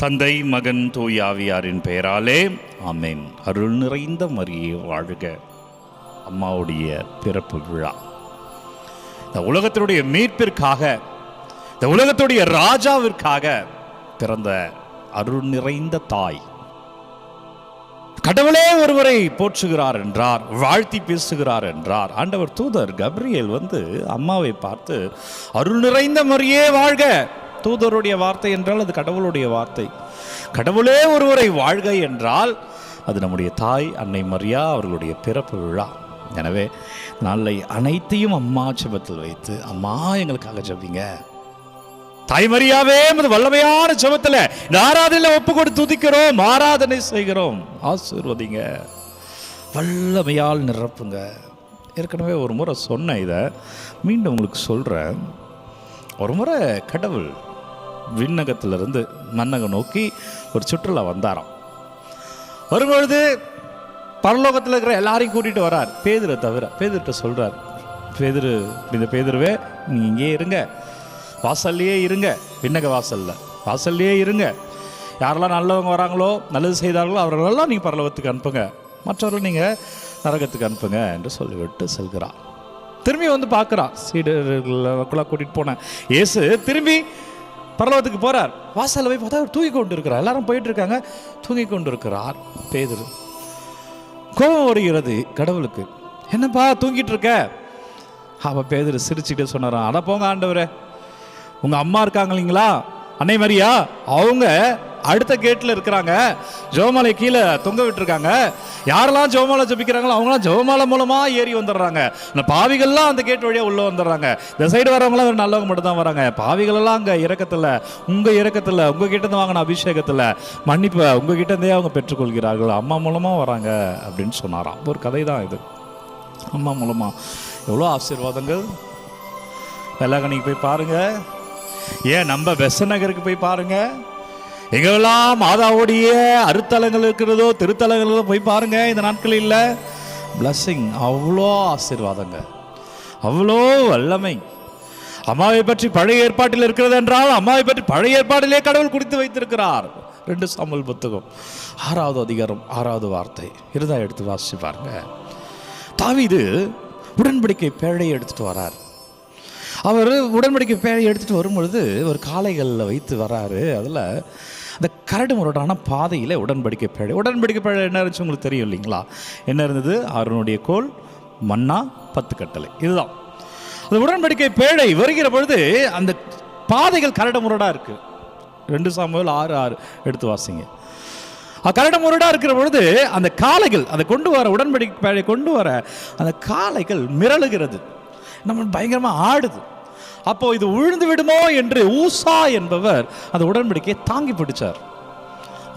தந்தை, மகன், தூய ஆவியாரின் பெயராலே ஆமென். அருள் நிறைந்த மரியே வாழ்க. அம்மாவுடைய பிறப்பு விழா இந்த உலகத்தினுடைய மீட்பிற்காக, இந்த உலகத்துடைய ராஜாவிற்காக பிறந்த அருள் நிறைந்த தாய். கடவுளே ஒருவரை போற்றுகிறார் என்றார், வாழ்த்தி பேசுகிறார் என்றார். ஆண்டவர் தூதர் கப்ரியேல் அம்மாவை பார்த்து அருள் நிறைந்த மரியே வாழ்க. தூதருடைய வார்த்தை என்றால் அது கடவுளுடைய வார்த்தை. கடவுளே ஒருவரை வாழ்க என்றால் அது நம்முடைய தாய் அன்னை மரியா அவர்களுடைய பிறப்பு விழா. எனவே நாளை அனைத்தையும் அம்மா ஜெபத்தில் வைத்து, அம்மா எங்களுக்காக ஜெபிங்க, தாய் மரியாவே வல்லமையான ஜெபத்தில் இந்த ஆராதனையில ஒப்பு கொடுத்து துதிக்கிறோம், ஆராதனை செய்கிறோம். ஆசீர்வதிங்க, வல்லமையால் நிரப்புங்க. ஏற்கனவே ஒரு முறை சொன்ன இதை மீண்டும் உங்களுக்கு சொல்கிறேன். ஒரு முறை கடவுள் விண்ணகத்திலிருந்து மன்னகம் நோக்கி ஒரு சுற்றுலா வந்தாராம். வரும்பொழுது பரலோகத்தில் இருக்கிற எல்லாரையும் கூட்டிகிட்டு வரார், பேதுரை தவிர. பேதுருட்ட சொல்கிறார், பேதுரு, இந்த பேதுருவே நீ இங்கே இருங்க, வாசல்லையே இருங்க, விண்ணக வாசல்லையே இருங்க. யாரெல்லாம் நல்லவங்க வராங்களோ, நல்லது செய்தார்களோ அவர்களெல்லாம் நீங்கள் பரலோகத்துக்கு அனுப்புங்க, மற்றவர்கள் நீங்கள் நரகத்துக்கு அனுப்புங்க என்று சொல்லிவிட்டு செல்கிறார். திரும்பி பார்க்குறான், சீடர்களெல்லாம் கூட்டிகிட்டு போனேன் இயேசு திரும்பி பரலோகத்துக்கு போகிறார். வாசலில் போய் பார்த்தா தூங்கி கொண்டு இருக்கிறார். எல்லாரும் போயிட்டு இருக்காங்க, தூங்கி கொண்டு இருக்கிறார். பேதுரு கோபம் வருகிறது கடவுளுக்கு. என்னப்பா தூங்கிட்டு இருக்க? அவன் பேதுரு சிரிச்சுக்கிட்டே சொன்னாரான், அட போங்க ஆண்டவரே, உங்கள் அம்மா இருக்காங்க இல்லைங்களா, அன்னை மரியா, அவங்க அடுத்த கேட்டில் இருக்கிறாங்க, ஜெபமாலை கீழே தொங்க விட்டுருக்காங்க. யாரெல்லாம் ஜெபமாலை ஜபிக்கிறாங்களோ அவங்களாம் ஜெபமாலை மூலமாக ஏறி வந்துடுறாங்க. இந்த பாவிகள்லாம் அந்த கேட் வழியாக உள்ளே வந்துடுறாங்க. இந்த சைடு வரவங்களாம் நல்லவங்க மட்டும் தான் வராங்க. பாவிகளெல்லாம் அங்கே இறக்கத்தில், உங்கள் இறக்கத்தில், உங்கள் கிட்டேருந்து வாங்கின அபிஷேகத்தில் மன்னிப்பு உங்கள் கிட்டேருந்தே அவங்க பெற்றுக்கொள்கிறார்கள், அம்மா மூலமாக வராங்க அப்படின்னு சொன்னாராம். ஒரு கதை தான் இது. அம்மா மூலமாக எவ்வளோ ஆசீர்வாதங்கள். வெள்ளாங்கண்ணிக்கு போய் பாருங்கள், ஏன் நம்ம பெசன் நகருக்கு போய் பாருங்கள், எங்கெல்லாம் மாதாவுடைய அருத்தலங்கள் இருக்கிறதோ, திருத்தலங்களோ போய் பாருங்க. இந்த நாட்களில் பிளஸ்ஸிங், அவ்வளோ ஆசீர்வாதங்க, அவ்வளோ வல்லமை. அம்மாவை பற்றி பழைய ஏற்பாட்டில் இருக்கிறது என்றால் அம்மாவை பற்றி பழைய ஏற்பாட்டிலே கடவுள் குறித்து வைத்திருக்கிறார். 2 சாமுவேல் புத்தகம் 6வது அதிகாரம் 6வது வார்த்தை இருந்தா எடுத்து வாசிச்சு பாருங்க. தாவீது உடன்படிக்கை பேழையை எடுத்துட்டு வரார். அவர் உடன்படிக்கை பேழையை எடுத்துகிட்டு வரும்பொழுது ஒரு காளைகளில் வைத்து வராரு. அதில் அந்த கரடு முரடான பாதையில் உடன்படிக்கை பேழை என்ன இருந்துச்சு உங்களுக்கு தெரியும் இல்லைங்களா? என்ன இருந்தது? ஆரோனுடைய கோல், மன்னா, 10 கட்டளை, இதுதான். அந்த உடன்படிக்கை பேழை வருகிற பொழுது அந்த பாதைகள் கரடு முரடாக இருக்குது. 2 சாமுவேல் 6:6 எடுத்து வாசிங்க. கரடு முரடாக இருக்கிற பொழுது அந்த காளைகள், அதை கொண்டு வர, உடன்படிக்கை பேழை கொண்டு வர அந்த காளைகள் மிரளுகிறது, நம்ம பயங்கரமாக ஆடுது. அப்போ இது விழுந்து விடுமோ என்று ஊசா என்பவர் அந்த உடன்படிக்கையை தாங்கி பிடிச்சார்.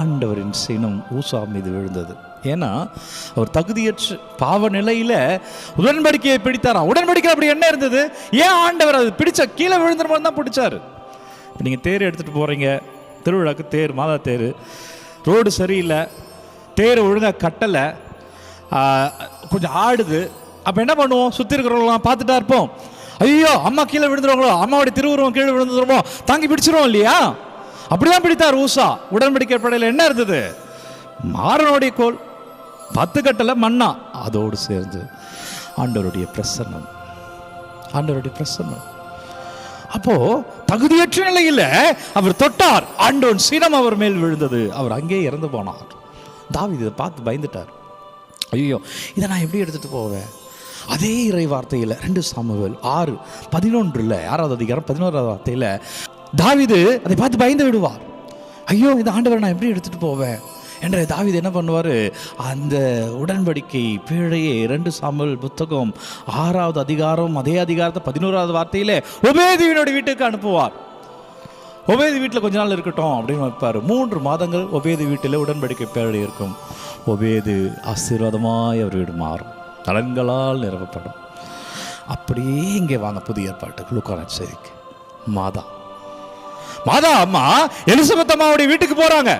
ஆண்டவரின் சினம் ஊசா மீது விழுந்தது. ஏன்னா அவர் தகுதியற்ற பாவ நிலையில உடன்படிக்கையை பிடித்தாராம். உடன்படிக்கை அப்படி என்ன இருந்தது? ஏன் ஆண்டவர் அது பிடிச்ச கீழே விழுந்துற மாதிரி தான் பிடிச்சாரு. இப்போ நீங்கள் தேர் எடுத்துகிட்டு போகிறீங்க, திருவிழாக்கு தேர், மாதா தேர், ரோடு சரியில்லை, தேர் ஒழுங்காக கட்டலை, கொஞ்சம் ஆடுது. அப்போ என்ன பண்ணுவோம்? சுற்றி இருக்கிறவங்களாம் பார்த்துட்டா இருப்போம், ஐயோ அம்மா கீழே விழுந்துருவாங்களோ, அம்மாவுடைய திருவுருவம் கீழே விழுந்துருமோ, தாங்கி பிடிச்சிருவோம் இல்லையா? அப்படிதான் பிடித்தார் ஊசா. உடன்படிக்கை படையில் என்ன இருந்தது? ஆரோனுடைய கோல், 10 கட்டளை, மன்னா, அதோடு சேர்ந்து ஆண்டவருடைய பிரசன்னம், ஆண்டவருடைய பிரசன்னம். அப்போ தகுதியற்ற நிலையில் அவர் தொட்டார், ஆண்டவன் சினம் அவர் மேல் விழுந்தது, அவர் அங்கே இறந்து போனார். தாவீது இதை பார்த்து பயந்துட்டார். ஐயோ இதை நான் எப்படி எடுத்துகிட்டு போவேன்? அதே இறை வார்த்தையில் 2 சாமுவேல் 6:11 6வது அதிகாரம் 11வது வார்த்தையில் தாவீது அதை பார்த்து பயந்து விடுவார். ஐயோ இந்த ஆண்டவரை நான் எப்படி எடுத்துகிட்டு போவேன் என்ற தாவீது என்ன பண்ணுவார்? அந்த உடன்படிக்கை பேழையை 2 சாமுவேல் புத்தகம் 6வது அதிகாரம் அதே அதிகாரத்தை 11வது வார்த்தையில் ஒபேதியினுடைய வீட்டுக்கு அனுப்புவார். ஒபேதி வீட்டில் கொஞ்ச நாள் இருக்கட்டும் அப்படின்னு வைப்பார். 3 மாதங்கள் ஒபேதி வீட்டில் உடன்படிக்கை பேழை இருக்கும். ஒபேது ஆசீர்வாதமாய் அவர் வீடு மாறும், நலன்களால் நிரப்பப்படும். அப்படியே இங்கே வாங்க புதிய ஏற்பாட்டுக்கு லூக்கா செய்திக்கு மாதா அம்மா எலிசபெத் அம்மாவுடைய வீட்டுக்கு போறாங்க.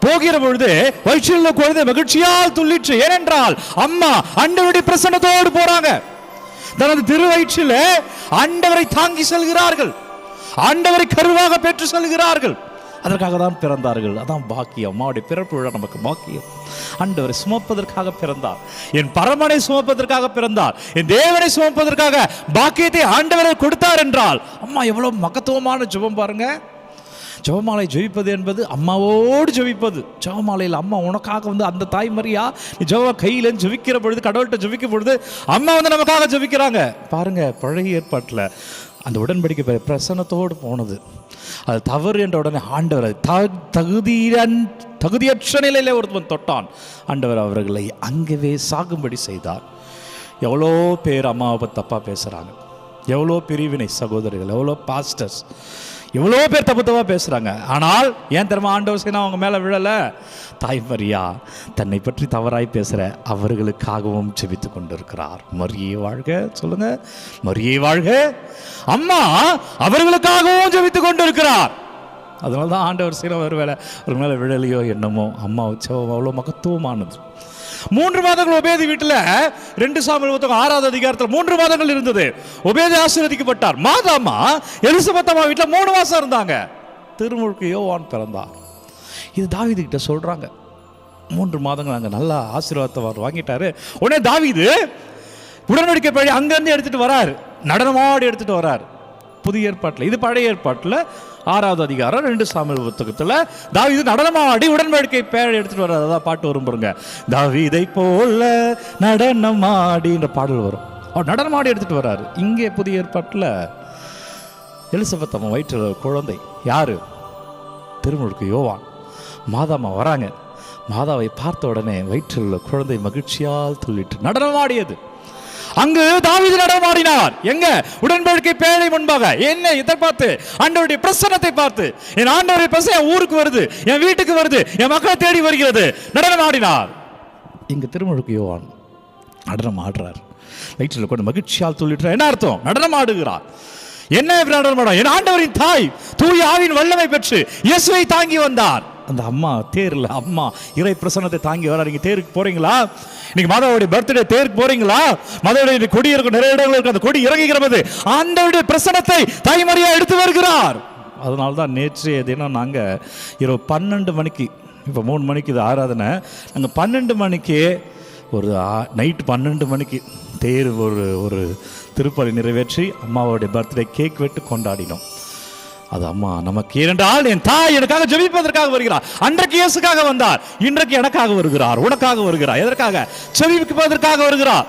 போகிற பொழுது வயிற்றில் குழந்தை மகிழ்ச்சியால் துள்ளிற்று. ஏனென்றால் அம்மா ஆண்டவருடைய பிரசன்னத்தோடு போறாங்க. தனது திருவயிற்றில் ஆண்டவரை தாங்கி செல்கிறார்கள், ஆண்டவரை கருவாக பெற்று செல்கிறார்கள். அதற்காக தான் பிறந்தார்கள். அதான் பாக்கியம். அம்மாவுடைய பிறப்பு விழா நமக்கு பாக்கியம். ஆண்டவரை சுமப்பதற்காக பிறந்தார். என் பரமனை சுமப்பதற்காக பிறந்தார். என் தேவனை சுமப்பதற்காக பாக்கியத்தை ஆண்டவரை கொடுத்தார் என்றால் அம்மா எவ்வளவு மகத்துவமான ஜெபம் பாருங்க. ஜெபமாலை ஜெபிப்பது என்பது அம்மாவோடு ஜெபிப்பது. ஜெபமாலையில் அம்மா உனக்காக அந்த தாய் மரியா நீ ஜெப கையில ஜெபிக்கிற பொழுது, கடவுள்கிட்ட ஜெபிக்கும் பொழுது அம்மா நமக்காக ஜெபிக்கிறாங்க பாருங்க. பழைய ஏற்பாட்டில் அந்த உடன்படிக்கை பிரசன்னத்தோடு போனது, அது தவறு என்ற உடனே ஆண்டவர் தகுதியற்ற நிலையில் ஒருத்தன் தொட்டான். ஆண்டவர் அவர்களை அங்கவே சாகும்படி செய்தார். எவ்வளோ பேர் அம்மாவை தப்பாக பேசுகிறாங்க, எவ்வளோ பிரிவினை சகோதரிகள், எவ்வளோ பாஸ்டர்ஸ், எவ்வளோ பேர் தப்பாக பேசுகிறாங்க. ஆனால் ஏன் தெரியுமா ஆண்டவர் செய்யணும் அவங்க மேலே விழலை? தாய் மரியா தன்னை பற்றி தவறாய் பேசுகிற அவர்களுக்காகவும் ஜெபித்து கொண்டிருக்கிறார். மரியே வாழ்க சொல்லுங்க, மரியே வாழ்க. அம்மா அவர்களுக்காகவும் ஜெபித்து கொண்டிருக்கிறார். அதனால தான் ஆண்டவர் செய்யணும் ஒருவேளை ஒரு மேலே விழலையோ என்னமோ. அம்மா உற்சவம் அவ்வளோ மகத்துவமானது. 3 மாதங்கள் ஒபேது வீட்டில் 2 சாமுவேல் 6வது அதிகாரத்தில் 3 மாதங்கள் இருந்தது. ஒபேது ஆசீர்வதிக்கப்பட்டார். மாதாமா எலிசபெத் அம்மா வீட்டில் 3 மாசம் இருந்தாங்க. திருமுழுக்கு யோவான் பிறந்தார். இது தாவீது கிட்ட சொல்றாங்க. 3 மாதங்கள் அங்கே நல்லா ஆசீர்வாதத்தை வாங்கிட்டாரு. உடனே தாவீது உடன்படிக்கை படி அங்கேருந்து எடுத்துட்டு வராரு, நடனமாடி எடுத்துட்டு வராரு. புதிய ஏற்பாட்டில், இது பழைய ஏற்பாட்டில் 6வது அதிகாரம் 2 சாமுவேல் புத்தகத்தில் தாவீது நடனமாடி உடன்படிக்கை பேரை எடுத்துட்டு வர்றாரு. அதான் பாட்டு வரும் பாருங்க, தாவீதை போல நடனமாடின்ற பாடல் வரும். அவர் நடனமாடி எடுத்துட்டு வர்றாரு. இங்கே புதிய ஏற்பாட்டில் எலிசபெத் அம்மா வயிற்றில் குழந்தை யாரு? திருமுழுக்கு யோவான். மாதாமா வராங்க. மாதாவை பார்த்த உடனே வயிற்றில் உள்ள குழந்தை மகிழ்ச்சியால் துள்ளிட்டு நடனமாடியது. அங்கு தாவீது நடனமாடினார். எங்க? உடன்படிக்கை பேழை முன்பாக. என்ன எதிர்பார்த்து? ஆண்டவருடைய பிரசன்னத்தை பார்த்து. என் ஆண்டவருடைய பிரசன்னம் என் ஊருக்கு வருது, என் வீட்டுக்கு வருது, என் மக்களை தேடி வருகிறது. நடனமாடினார். இங்க திருமுழுக்கு யோவான் நடனம் ஆடுறார். வயிற்றில் கொண்டு மகிழ்ச்சியால் துள்ளிட்டு என்ன அர்த்தம்? நடனம் ஆடுகிறார். என்ன நடனம்? என் ஆண்டவரின் தாய் தூய ஆவியின் வல்லமை பெற்று இயேசுவை தாங்கி வந்தார். அந்த அம்மா தேர்ல அம்மா இறை பிரசன்னத்தை தாங்கி வர. நீங்க தேருக்கு போறீங்களா? இன்னைக்கு மாதாவுடைய பர்த்டே தேருக்கு போறீங்களா? மாதாவுடைய கொடி இருக்கும், நிறைய இடங்கள் இருக்கு. அந்த கொடி இறங்குகிறது. ஆண்டவருடைய பிரசன்னத்தை தாய் மரியா எடுத்து வருகிறார். அதனால தான் நேற்றைய தினம் நாங்கள் இரவு 12 மணிக்கு, இப்போ 3 மணிக்கு இது ஆராதனை, நாங்கள் 12 மணிக்கு ஒரு நைட்டு 12 மணிக்கு தேர் ஒரு திருப்பலி நிறைவேற்றி அம்மாவுடைய பர்த்டே கேக் வெட்டு கொண்டாடினோம். அது அம்மா நமக்கு. ஏனென்றால் என் தாய் எனக்காக ஜெபிப்பதற்காக வருகிறார். அன்றைக்கு இயேசுக்காக வந்தார், இன்றைக்கு எனக்காக வருகிறார், உனக்காக வருகிறார். எதற்காக? ஜெபிப்பதற்காக வருகிறார்.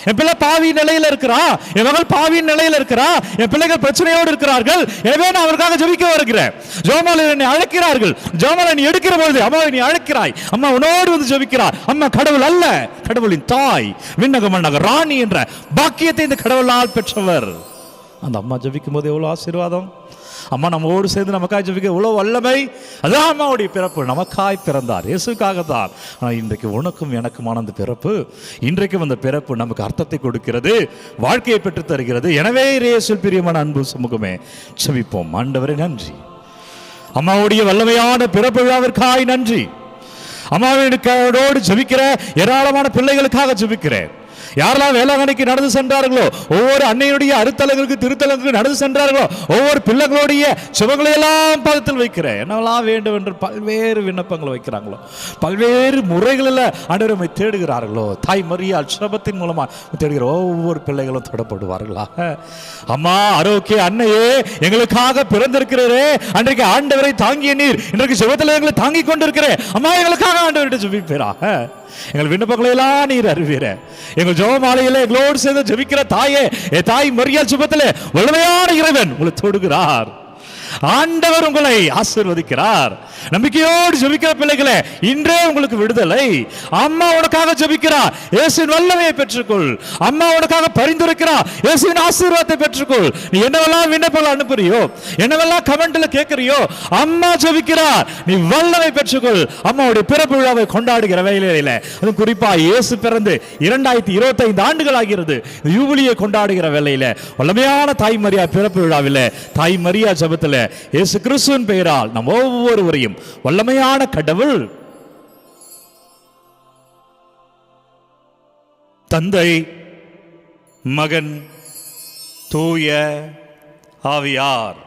என் பிள்ளை பாவி நிலையில் இருக்கிறா, என் மகள் பாவி நிலையில் இருக்கிறா, என் பிள்ளைகள் பிரச்சனையோடு இருக்கிறார்கள், எனவே நான் அவருக்காக ஜெபிக்க வருகிறேன். ஜெபமாலையில் என்னை அழைக்கிறார்கள். ஜெபமாலை நீ எடுக்கிற பொழுது அம்மாவை நீ அழைக்கிறாய். அம்மா உன்னோடு வந்து ஜெபிக்கிறார். அம்மா கடவுள் அல்ல, கடவுளின் தாய், விண்ணக மன்னக ராணி என்ற பாக்கியத்தை இந்த கடவுளால் பெற்றவர். அந்த அம்மா ஜெபிக்கும் போது எவ்வளவு ஆசீர்வாதம். அம்மா நம்மோடு சேர்ந்து நமக்காய் ஜெபிக்க எவ்வளவு வல்லமை. அதான் அம்மாவுடைய பிறப்பு. நமக்காய் பிறந்தார், இயேசுக்காகத்தான். ஆனால் இன்றைக்கு உனக்கும் எனக்குமான அந்த பிறப்பு, இன்றைக்கும் அந்த பிறப்பு நமக்கு அர்த்தத்தை கொடுக்கிறது, வாழ்க்கையை பெற்று தருகிறது. எனவே இயேசுவில் பிரியமான அன்பு சமூகமே, ஜெபிப்போம். ஆண்டவரே நன்றி, அம்மாவுடைய வல்லமையான பிறப்பு விழாவிற்காய் நன்றி. அம்மாவோடு ஜெபிக்கிற ஏராளமான பிள்ளைகளுக்காக ஜெபிக்கிறேன். யாரெல்லாம் வேளாங்கண்ணிக்கு நடந்து சென்றார்களோ, ஒவ்வொரு அன்னையுடைய அருத்தலங்களுக்கு திருத்தலங்களுக்கு நடந்து சென்றார்களோ, ஒவ்வொரு பிள்ளைகளுடைய சுபங்களை எல்லாம் பாதத்தில் வைக்கிறேன். என்னவெல்லாம் வேண்டும் என்று பல்வேறு விண்ணப்பங்களை வைக்கிறாங்களோ, பல்வேறு முறைகளில் ஆண்டவரை தேடுகிறார்களோ, தாய் மரியா சுபத்தின் மூலமா தேடுகிற ஒவ்வொரு பிள்ளைகளும் தொடப்படுவார்களாக. அம்மா ஆரோக்கிய அன்னையே, எங்களுக்காக பிறந்திருக்கிறே, அன்றைக்கு ஆண்டவரை தாங்கிய நீர் இன்றைக்கு சுபத்தில் எங்களை தாங்கி கொண்டிருக்கிறேன். அம்மா எங்களுக்காக ஆண்டவர்கிட்ட ஜெபிப்பீராக. எங்கள் விண்ணப்பங்களை எல்லாம் நீர் அறிவீர. எங்கள் ஜெபமாலையில எங்களோடு சேர்ந்து ஜெபிக்கிற தாயே, தாய் மரியா சுபத்திலே வல்லமையான இறைவன் உங்களை தொடுகிறார். ஆண்டவர் உங்களை ஆசீர்வதிக்கிறார். நம்பிக்கையோடு ஜெபிக்கிற பிள்ளைகளே, இன்றே உங்களுக்கு விடுதலை. அம்மா உனக்காக ஜெபிக்கிறார், இயேசுவின் வல்லமையை பெற்றுக்கொள். அம்மா உனக்காக பரிந்துரைக்கிறார், இயேசுவின் ஆசீர்வாதத்தை பெற்றுக்கொள். நீ என்னவெல்லாம் விண்ணப்பங்கள் அனுப்புறியோ, என்னவெல்லாம் கமெண்ட்ல கேட்கிறியோ, அம்மா ஜெபிக்கிறார், நீ வல்லமை பெற்றுக்கொள். அம்மாவுடைய பிறப்பு விழாவை கொண்டாடுகிற வேளையில, அது குறிப்பா இயேசு பிறந்து 2025 ஆண்டுகள் ஆகிறது, யூபிலியை கொண்டாடுகிற வேளையில வல்லமையான தாய் மரியா பிறப்பு விழாவில் தாய் மரியா ஜெபத்தில் இயேசு கிறிஸ்துவின் பெயரால் நம் ஒவ்வொருவரையும் வல்லமையான கடவுள் தந்தை, மகன், தூய ஆவியார்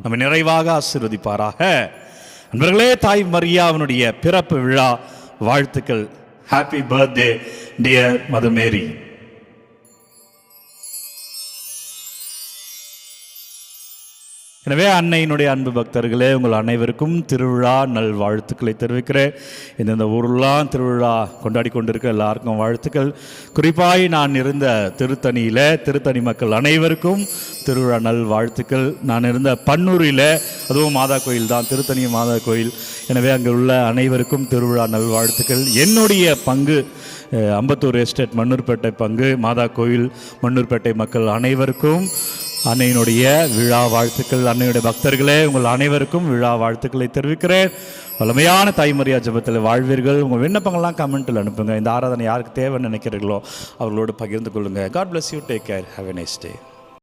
நம்ம நிறைவாக ஆசீர்வதிப்பாராக. நண்பர்களே, தாய் மரியாவினுடைய பிறப்பு விழா வாழ்த்துக்கள். ஹாப்பி பர்த்டே டியர் மதர் மேரி. எனவே அன்னையினுடைய அன்பு பக்தர்களே, உங்கள் அனைவருக்கும் திருவிழா நல் வாழ்த்துக்களை தெரிவிக்கிறேன். இந்தந்த ஊரெல்லாம் திருவிழா கொண்டாடி கொண்டிருக்க எல்லாருக்கும் வாழ்த்துக்கள். குறிப்பாக நான் இருந்த திருத்தணி மக்கள் அனைவருக்கும் திருவிழா நல் வாழ்த்துக்கள். நான் இருந்த பன்னூரில், அதுவும் மாதா கோயில் தான், திருத்தணி மாதா கோயில். எனவே அங்கே உள்ள அனைவருக்கும் திருவிழா நல் வாழ்த்துக்கள். என்னுடைய பங்கு அம்பத்தூர் எஸ்டேட் மண்ணூர்பேட்டை பங்கு மாதா கோயில் மண்ணூர்பேட்டை மக்கள் அனைவருக்கும் அன்னையினுடைய விழா வாழ்த்துக்கள். அன்னையுடைய பக்தர்களே, உங்கள் அனைவருக்கும் விழா வாழ்த்துக்களை தெரிவிக்கிறேன். வலிமையான தாய்மரியா ஜெபத்தில் வாழ்வீர்கள். உங்கள் விண்ணப்பங்கள்லாம் கமெண்ட்டில் அனுப்புங்க. இந்த ஆராதனை யாருக்கு தேவைன்னு நினைக்கிறீர்களோ அவர்களோடு பகிர்ந்து கொள்ளுங்கள். God bless you. Take care. Have a nice day.